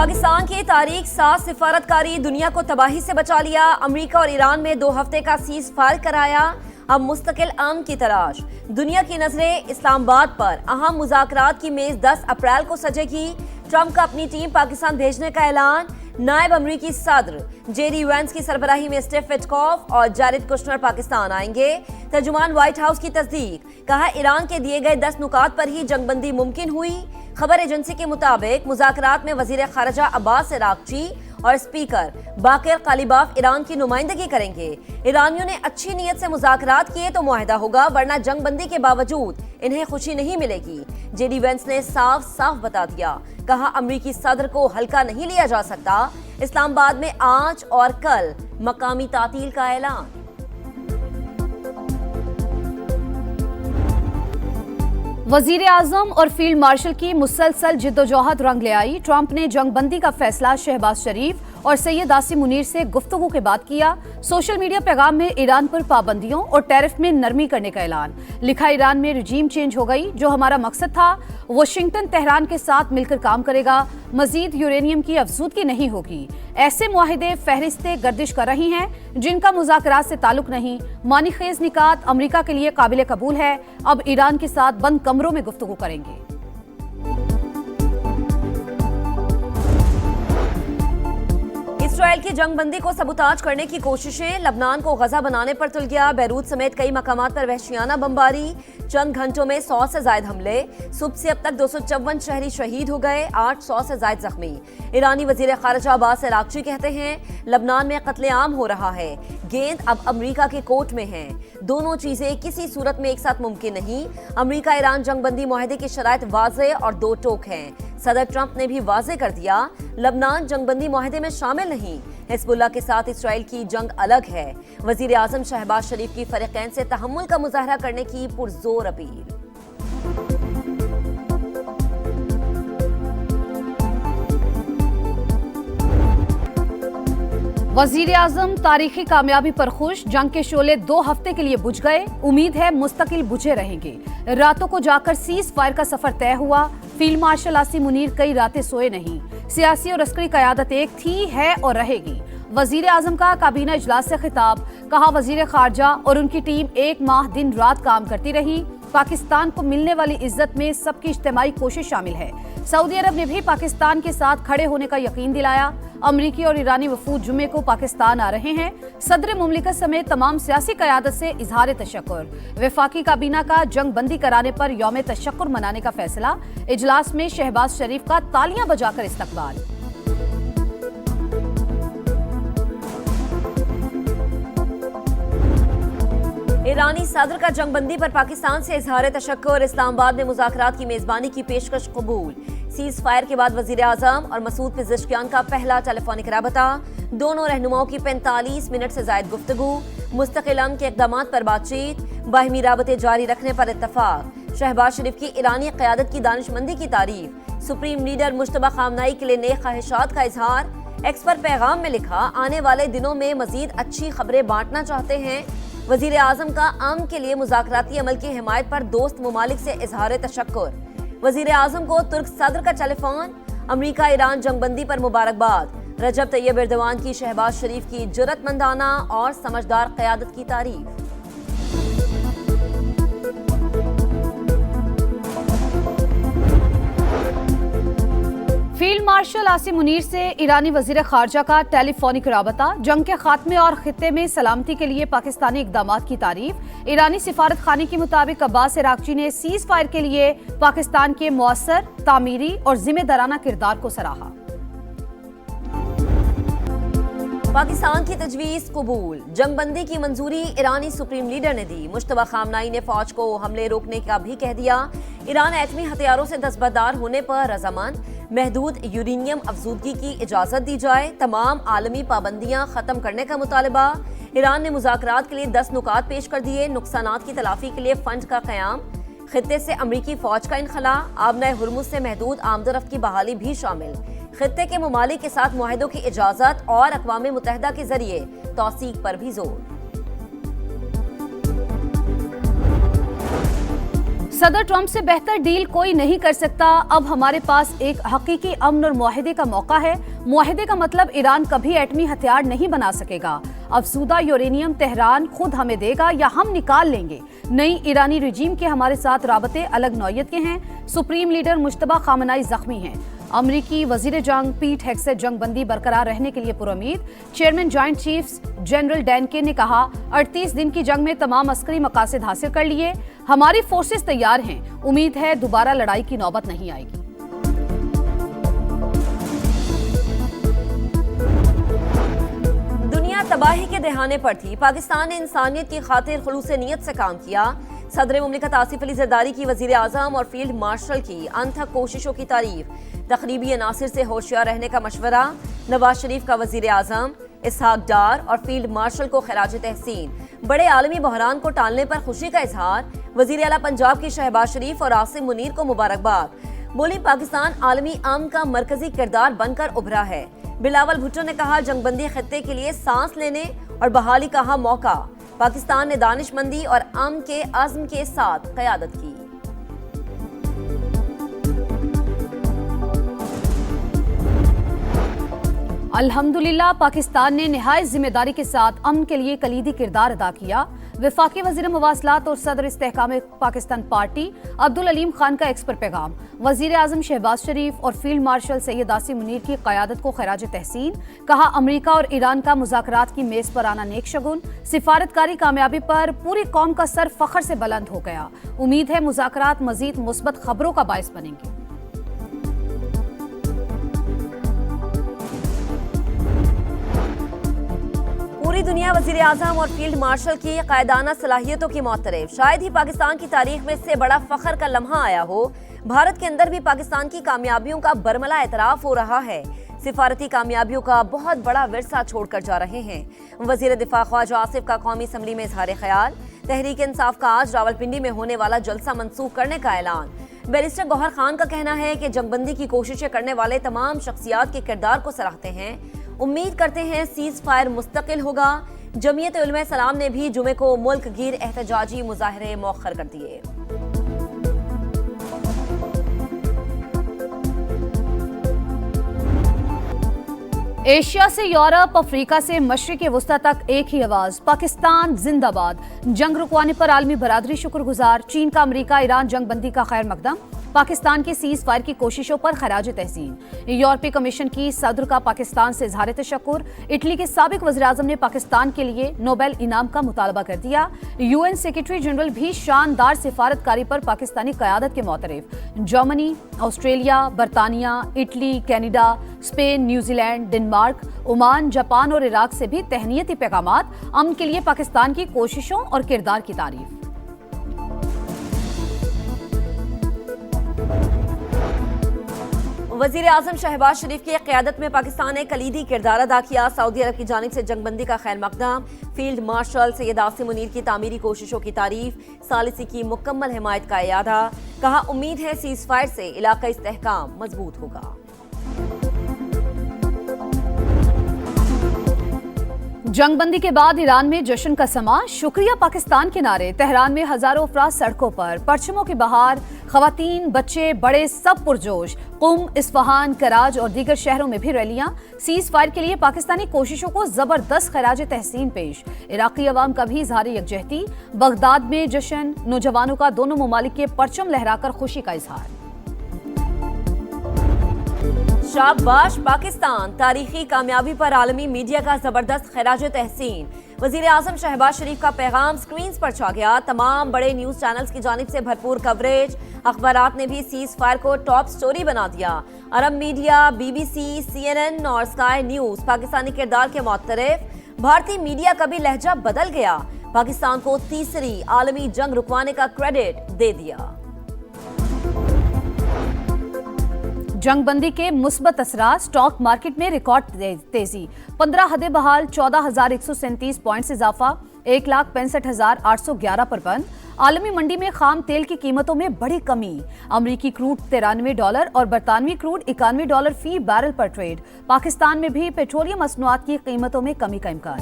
पाकिस्तान की तारीख 7 सिफारतकारी दुनिया को तबाही से बचा लिया। अमेरिका और ईरान में 2 हफ्ते का सीज फायर कराया। अब मुस्तकिल अमन की तलाश। दुनिया की नजरें इस्लामाबाद पर। अहम मुज़ाकरात की मेज 10 अप्रैल को सजेगी। ट्रंप का अपनी टीम पाकिस्तान भेजने का ऐलान। नायब अमरीकी सदर जेडी वेंस की सरबराही में स्टीव विटकॉफ और जारेड कुशनर पाकिस्तान आएंगे। तर्जुमान व्हाइट हाउस की तस्दीक। कहा, ईरान के दिए गए 10 नुकात पर ही जंगबंदी मुमकिन हुई। खबर एजेंसी के मुताबिक मुज़ाकरात में वजीर खारजा अब्बास इराक्ची और स्पीकर बाकिर कालिबाफ ईरान की नुमाइंदगी करेंगे। ईरानियों ने अच्छी नीयत से मुज़ाकरात किए तो मुआहदा होगा, वरना जंगबंदी के बावजूद इन्हें खुशी नहीं मिलेगी। जेडी वेंस ने साफ साफ बता दिया। कहा, अमरीकी सदर को हल्का नहीं लिया जा सकता। इस्लामाबाद में आज और कल मकामी तातील का ऐलान। वजीर आजम और फील्ड मार्शल की मुसलसल जिद्दोजहद रंग ले आई। ट्रंप ने जंगबंदी का फैसला शहबाज शरीफ और सैयद आसिम मुनीर से गुफ्तगू के बाद किया। सोशल मीडिया पैगाम में ईरान पर पाबंदियों और टैरिफ में नरमी करने का ऐलान। लिखा, ईरान में रजीम चेंज हो गई, जो हमारा मकसद था। वाशिंगटन तेहरान के साथ मिलकर काम करेगा। मजीद यूरेनियम की अफजूदगी नहीं होगी। ऐसे मुआहिदे फहरिस्तें गर्दिश कर रही हैं जिनका मुज़ाकरात से ताल्लुक नहीं। मानीखेज निकात अमरीका के लिए काबिल कबूल है। अब ईरान के साथ बंद कमरों में गुफ्तगू करेंगे। इसराइल की जंगबंदी को सबूताज करने की कोशिशें। लबनान को गजा बनाने पर तुल गया। बैरूत समेत कई मकामात पर वहशियाना बमबारी। चंद घंटों में 100 से ज्यादा हमले। सुबह से अब तक 254 शहरी शहीद हो गए, 800 से ज्यादा जख्मी। ईरानी वजीर खारजा अब्बास इराक्ची कहते हैं, लबनान में कत्लेआम हो रहा है। गेंद अब अमरीका के कोर्ट में है। दोनों चीजें किसी सूरत में एक साथ मुमकिन नहीं। अमरीका ईरान जंगबंदी मुआहदे की शराइत वाज़े और दो टोक हैं। सदर ट्रंप ने भी वाज़े कर दिया, लबनान जंगबंदी मुआहदे में शामिल नहीं। हिजबुल्लाह के साथ इसराइल की जंग अलग है। वजीर आजम शहबाज शरीफ की फरीकैन से तहम्मुल का मुजाहरा करने की पुरजोर अपील। वजीर आजम तारीखी कामयाबी पर खुश। जंग के शोले 2 हफ्ते के लिए बुझ गए। उम्मीद है मुस्तकिल बुझे रहेंगे। रातों को जाकर सीज फायर का सफर तय हुआ। फील्ड मार्शल आसिम मुनीर कई रातें सोए नहीं। सियासी और अस्करी कयादत एक थी, है और रहेगी। वजीर आजम का काबीना इजलास से खिताब। कहा, वजीर खारजा और उनकी टीम 1 माह दिन रात काम करती रही। पाकिस्तान को मिलने वाली इज्जत में सबकी इज्तिमाई कोशिश शामिल है। सऊदी अरब ने भी पाकिस्तान के साथ खड़े होने का यकीन दिलाया। अमरीकी और ईरानी वफूद जुमे को पाकिस्तान आ रहे हैं। सदर मुमलिकत समेत तमाम सियासी क़यादत से इजहार तशक्कुर। वफाकी काबीना का जंग बंदी कराने पर यौम तशक्कुर मनाने का फैसला। इजलास में शहबाज शरीफ का तालियां बजाकर इस्तकबाल। ईरानी सदर का जंगबंदी पर पाकिस्तान से इजहार तशक्कुर। इस्लामाबाद में मुज़ाकरात की मेजबानी की पेशकश कबूल। सीज फायर के बाद वजीर आजम और मसूद पिज़ेश्कियान का पहला टेलीफोनिक राबता। दोनों रहनुमाओं की 45 मिनट से ज्यादा गुफ्तगू। मुस्तकिल अमन के इक़दामात पर बातचीत। बाहिमी राबते जारी रखने पर इत्तफाक। शहबाज शरीफ की ईरानी क़यादत की दानिशमंदी की तारीफ। सुप्रीम लीडर मुश्तबा खामनाई के लिए नेक ख्वाहिशात का इजहार। एक्स पर पैगाम में लिखा, आने वाले दिनों में मजीद अच्छी खबरें बांटना चाहते हैं। वजीर आजम का अमन के लिए मुज़ाकराती अमल की हिमायत पर दोस्त ममालिक से इजहार तशक्कुर। वजीर आजम को तुर्क सदर का टेलीफोन। अमरीका ईरान जंगबंदी पर मुबारकबाद। रजब तैयब एर्दोगान की शहबाज शरीफ की जुर्रतमंदाना और समझदार क़यादत की तारीफ। फील्ड मार्शल आसिम मुनीर से ईरानी वजीर खारजा का टेलीफोनिक राबता। जंग के खात्मे और खित्ते में सलामती के लिए पाकिस्तानी इकदामात की तारीफ। ईरानी सिफारत खाने के मुताबिक अब्बास इराक्ची ने सीज फायर के लिए पाकिस्तान के मौसर, तामीरी और जिम्मेदाराना किरदार को सराहा। पाकिस्तान की तजवीज़ कबूल। जंगबंदी की मंजूरी ईरानी सुप्रीम लीडर ने दी। मुश्तबा खामनाई ने फौज को हमले रोकने का भी कह दिया। ईरान एटमी हथियारों से दस्तबरदार होने पर रजामंद। महदूद यूरेनियम अफजूदगी की इजाजत दी जाए। तमाम आलमी पाबंदियां खत्म करने का मुतालबा। ईरान ने मुज़ाकरात के लिए 10 नुकात पेश कर दिए। नुकसानात की तलाफी के लिए फंड का क़याम। खित्ते से अमरीकी फौज का इनखला। आबना हुर्मुज़ से महदूद आमदरफ्त की बहाली भी शामिल। खित्ते के ममालिक के साथ मुआहदों की इजाजत और अक़वाम मुत्तहिदा के जरिए तौसीक पर भी जोर। सदर ट्रंप से बेहतर डील कोई नहीं कर सकता। अब हमारे पास एक हकीकी अमन और मुआहदे का मौका है। मुआहदे का मतलब ईरान कभी एटमी हथियार नहीं बना सकेगा। अफसूदा यूरेनियम तेहरान खुद हमें देगा या हम निकाल लेंगे। नई ईरानी रिजीम के हमारे साथ राबते अलग नौयत के हैं। सुप्रीम लीडर मुश्तबा खामनाई जख्मी हैं। अमरीकी वजीर जंग पीट हेग्सेट जंगबंदी बरकरार रहने के लिए पुरुमीद। चेयरमैन जॉइंट चीफ्स जनरल डैनके ने कहा 38 दिन की जंग में तमाम अस्करी मकासद हासिल कर लिए। हमारी फोर्सेस तैयार हैं। उम्मीद है दोबारा लड़ाई की नौबत नहीं आएगी। दुनिया तबाही के दहाने पर थी, पाकिस्तान ने इंसानियत की खातिर खुलूस नीयत से काम किया। सदर मुमलिकत आसिफ अली जरदारी की वजीर आजम और फील्ड मार्शल की अनथक कोशिशों की तारीफ। तकरीबी अनासिर से होशियार रहने का मशवरा। नवाज शरीफ का वजीर आजम, इसहाक डार और फील्ड मार्शल को खराज तहसीन। बड़े आलमी बहरान को टालने पर खुशी का इजहार। वजीर आला पंजाब की शहबाज शरीफ और आसिम मुनीर को मुबारकबाद। बोली पाकिस्तान आलमी अमन का मरकजी किरदार बनकर उभरा है। बिलावल भुट्टो ने कहा जंगबंदी खत्ते के लिए सांस लेने और बहाली का मौका। पाकिस्तान ने दानिशमंदी और अमन के अज़्म के साथ क़यादत की। अल्हम्दुलिल्लाह पाकिस्तान ने निहायत जिम्मेदारी के साथ अमन के लिए कलीदी किरदार अदा किया। वफाकी वजीर मवासलात और सदर इस्तेहकाम पाकिस्तान पार्टी अब्दुल अलीम खान का एक्स पर पैगाम। वजीर आजम शहबाज शरीफ और फील्ड मार्शल सैयद आसिम मुनीर की क़यादत को खराज तहसीन। कहा अमरीका और ईरान का मुज़ाकरात की मेज़ पर आना नेक शगुन। सिफारतकारी कामयाबी पर पूरी कौम का सर फख्र से बुलंद हो गया। उम्मीद है मुज़ाकरात मजीद मुस्बत खबरों का बायस बनेंगे। पूरी दुनिया वजीर आजम और फील्ड मार्शल की कायदाना सलाहियतों की मौतरफ। शायद ही पाकिस्तान की तारीख में इससे बड़ा फख्र का लम्हा आया हो। भारत के अंदर भी पाकिस्तान की कामयाबियों का बरमला एतराफ हो रहा है। सिफारती कामयाबियों का बहुत बड़ा विरसा छोड़कर जा रहे हैं। वजीर दिफा ख्वाजा आसिफ का कौमी असम्बली में इजहार ख्याल। तहरीक इंसाफ का आज रावलपिंडी में होने वाला जलसा मनसूख करने का ऐलान। बैरिस्टर गौहर खान का कहना है कि जंगबंदी की कोशिशें करने वाले तमाम शख्सियात के किरदार को सराहते हैं। उम्मीद करते हैं सीज फायर मुस्तकिल होगा। जमीयत उलमा सलाम ने भी जुमे को मुल्क गिर एहतजाजी मुजाहरे मौखर कर दिए। एशिया से यूरोप, अफ्रीका से मशरिक़ वस्ता तक एक ही आवाज, पाकिस्तान जिंदाबाद। जंग रुकवाने पर आलमी बरादरी शुक्रगुजार। चीन का अमरीका ईरान जंगबंदी का खैर मकदम। पाकिस्तान की सीज फायर की कोशिशों पर खराज तहसीन। यूरोपीय कमीशन की सदर का पाकिस्तान से इजहार तशक्कुर। इटली के साबिक वज़ीर आज़म ने पाकिस्तान के लिए नोबेल इनाम का मुतालबा कर दिया। UN सेक्रेटरी जनरल भी शानदार सिफारतकारी पर पाकिस्तानी क़यादत के मोतरफ। जर्मनी, ऑस्ट्रेलिया, बरतानिया, Italy, Canada, Spain, New Zealand, Denmark, Oman, Japan और इराक से भी तहनीती पैगामात। अमन के लिए पाकिस्तान की कोशिशों और किरदार की तारीफ। वजीर आजम शहबाज शरीफ की क़यादत में पाकिस्तान ने कलीदी किरदार अदा किया। सऊदी अरब की जानिब से जंगबंदी का खैर मकदम। फील्ड मार्शल सैयद आसिम मुनीर की तामीरी कोशिशों की तारीफ। सालिसी की मुकम्मल हिमायत का इयादा। कहा उम्मीद है सीज फायर से इलाका इस्तेहकाम मजबूत होगा। जंगबंदी के बाद ईरान में जश्न का समा। शुक्रिया पाकिस्तान के नारे। तेहरान में हजारों अफराद सड़कों पर, परचमों की बहार। खवातीन, बच्चे, बड़े सब पुरजोश। कुम, इस्फहान, कराज और दीगर शहरों में भी रैलियां। सीज फायर के लिए पाकिस्तानी कोशिशों को जबरदस्त खराज तहसीन पेश। इराकी अवाम का भी इजहार यकजहती। बगदाद में जश्न। नौजवानों का दोनों ममालिक के परचम लहराकर खुशी का इजहार। शाबाश पाकिस्तान, तारीखी कामयाबी पर आलमी मीडिया का जबरदस्त खराज तहसीन। वजीर आजम शहबाज शरीफ का पैगाम स्क्रीन पर छा गया। तमाम बड़े न्यूज चैनल्स की जानिब से भरपूर कवरेज। अखबारात ने भी सीज फायर को टॉप स्टोरी बना दिया। अरब मीडिया, BBC, CNN और स्काई न्यूज पाकिस्तानी किरदार के मुतरफ। भारतीय मीडिया का भी लहजा बदल गया। पाकिस्तान को तीसरी आलमी जंग रुकवाने का क्रेडिट दे दिया। जंगबंदी के मुस्बत असरात। स्टॉक मार्केट में रिकॉर्ड तेजी। 15 हदें बहाल। 14,137 पॉइंट से इजाफा। 1,65,811 पर बंद। आलमी मंडी में खाम तेल की कीमतों में बड़ी कमी। अमरीकी क्रूड $93 और बरतानवी क्रूड $91 फी बैरल पर ट्रेड। पाकिस्तान में भी पेट्रोलियम मसनूआत की कीमतों में कमी का इम्कान।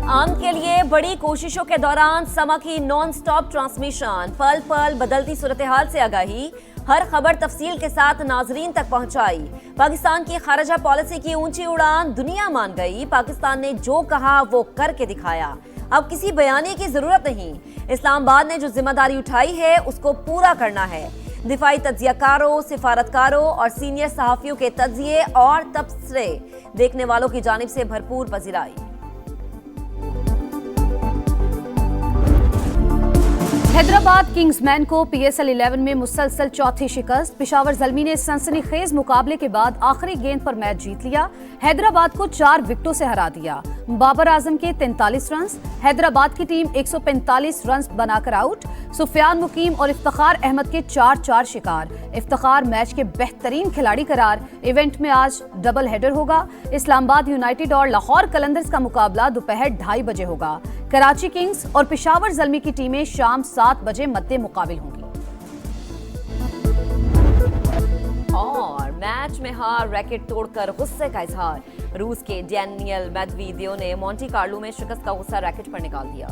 आम के लिए बड़ी कोशिशों के दौरान समा की नॉन स्टॉप ट्रांसमिशन, पल पल बदलती सूरत हाल से आगाही, हर खबर तफसील के साथ नाजरीन तक पहुंचाई। पाकिस्तान की खारजा पॉलिसी की ऊंची उड़ान दुनिया मान गई। पाकिस्तान ने जो कहा वो करके दिखाया, अब किसी बयानी की जरूरत नहीं। इस्लामाबाद ने जो जिम्मेदारी उठाई है उसको पूरा करना है। दिफाई तज्जियाकारों, सिफारतकारों और सीनियर सहाफियों के तज्जिए और तबसरे देखने वालों की जानिब से भरपूर पजीराई। हैदराबाद किंग्समैन को PSL 11 में मुसलसल चौथी शिकस्त। पेशावर ज़ल्मी ने सनसनीखेज मुकाबले के बाद आखिरी गेंद पर मैच जीत लिया। हैदराबाद को 4 विकेटों से हरा दिया। बाबर आजम के 43 रन, हैदराबाद की टीम 145 रन बनाकर आउट। सुफियान मुकीम और इफ्तिखार अहमद के 4-4 शिकार। इफ्तिखार मैच के बेहतरीन खिलाड़ी करार। इवेंट में आज डबल हेडर होगा। इस्लामाबाद यूनाइटेड और लाहौर कलंदर्स का मुकाबला दोपहर 2:30 बजे होगा। कराची किंग्स और पेशावर ज़ल्मी की टीमें शाम 7 बजे मद्दे मुकाबिल होंगी। और मैच में हार, रैकेट तोड़कर गुस्से का इजहार। रूस के डैनियल मेदवेदेव ने मोंटी कार्लो में शिकस्त का गुस्सा रैकेट पर निकाल दिया।